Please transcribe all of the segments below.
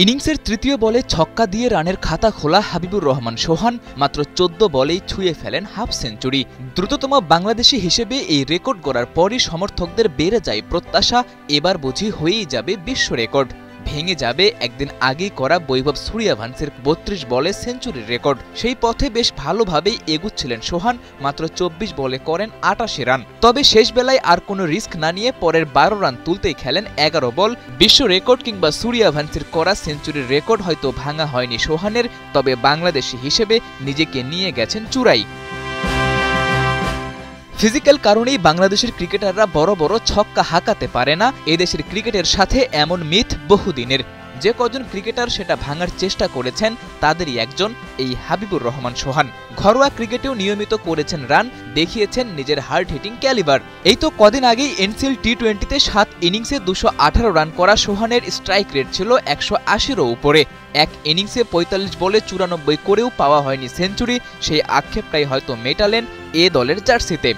ইনিংসের তৃতীয় বলে ছক্কা দিয়ে রানের খাতা খোলা হাবিবুর রহমান সোহান মাত্র ১৪ বলেই ছুঁয়ে ফেলেন হাফ সেঞ্চুরি। দ্রুততম বাংলাদেশি হিসেবে এই রেকর্ড গড়ার পরই সমর্থকদের বেড়ে যায় প্রত্যাশা, এবার বুঝি হয়েই যাবে বিশ্ব রেকর্ড। ভেঙে যাবে একদিন আগেই করা বৈভব সূর্যবংশীর ৩২ বলে সেঞ্চুরির রেকর্ড। সেই পথে বেশ ভালোভাবেই এগুচ্ছিলেন সোহান, মাত্র ২৪ বলে করেন ৮৮ রান। তবে শেষ বেলায় আর কোনো রিস্ক না নিয়ে পরের ১২ রান তুলতেই খেলেন ১১ বল। বিশ্ব রেকর্ড কিংবা সূর্যবংশীর করা সেঞ্চুরির রেকর্ড হয়তো ভাঙা হয়নি সোহানের, তবে বাংলাদেশি হিসেবে নিজেকে নিয়ে গেছেন চূড়ায়। ফিজিক্যাল কারণেই বাংলাদেশের ক্রিকেটাররা বড় বড় ছক্কা হাঁকাতে পারে না, এদেশের ক্রিকেটের সাথে এমন মিথ বহুদিনের। যে কজন ক্রিকেটার সেটা ভাঙার চেষ্টা করেছেন তাদেরই একজন এই হাবিবুর রহমান সোহান। ঘরোয়া ক্রিকেটেও নিয়মিত করেছেন রান, দেখিয়েছেন নিজের হার্ড হিটিং ক্যালিবার। এই তো কদিন আগেই এনসিএল টি-20তে ৭ ইনিংসে ২১৮ রান করা সোহানের স্ট্রাইক রেট ছিল ১৮০-ও উপরে। এক ইনিংসে ৪৫ বলে ৯৪ করেও পাওয়া হয়নি সেঞ্চুরি, সেই আক্ষেপটাই হয়তো মেটালেন এ দলের জার্সিতে।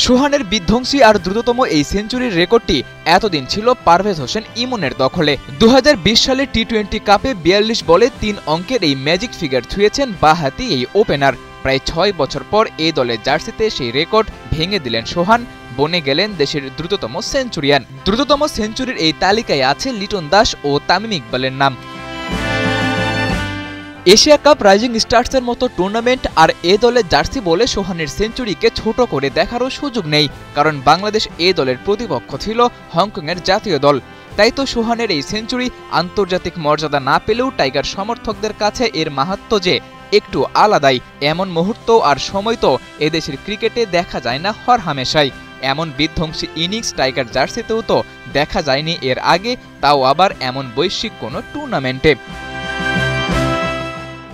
সোহানের বিধ্বংসী আর দ্রুততম এই সেঞ্চুরির রেকর্ডটি এতদিন ছিল পারভেজ হোসেন ইমনের দখলে। ২০২০ সালে টি-20 কাপে ৪২ বলে ৩ অঙ্কের এই ম্যাজিক ফিগার ছুঁয়েছেন বাঁহাতি এই ওপেনার। প্রায় ৬ বছর পর এই দলের জার্সিতে সেই রেকর্ড ভেঙে দিলেন সোহান, বনে গেলেন দেশের দ্রুততম সেঞ্চুরিয়ান। দ্রুততম সেঞ্চুরির এই তালিকায় আছে লিটন দাস ও তামিম ইকবালের নাম। এশিয়া কাপ, রাইজিং স্টার্সের মতো টুর্নামেন্ট আর এ দলের জার্সি বলে সোহানের সেঞ্চুরিকে ছোট করে দেখারও সুযোগ নেই, কারণ বাংলাদেশ এ দলের প্রতিপক্ষ ছিল হংকংয়ের জাতীয় দল। তাই তো সোহানের এই সেঞ্চুরি আন্তর্জাতিক মর্যাদা না পেলেও টাইগার সমর্থকদের কাছে এর মাহাত্ম্য যে একটু আলাদাই। এমন মুহূর্ত আর সময় তো এদেশের ক্রিকেটে দেখা যায় না হরহামেশাই। এমন বিধ্বংসী ইনিংস টাইগার জার্সিতেও তো দেখা যায়নি এর আগে, তাও আবার এমন বৈশ্বিক কোনো টুর্নামেন্টে।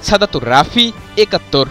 সাদাতুর রাফি, ৭১।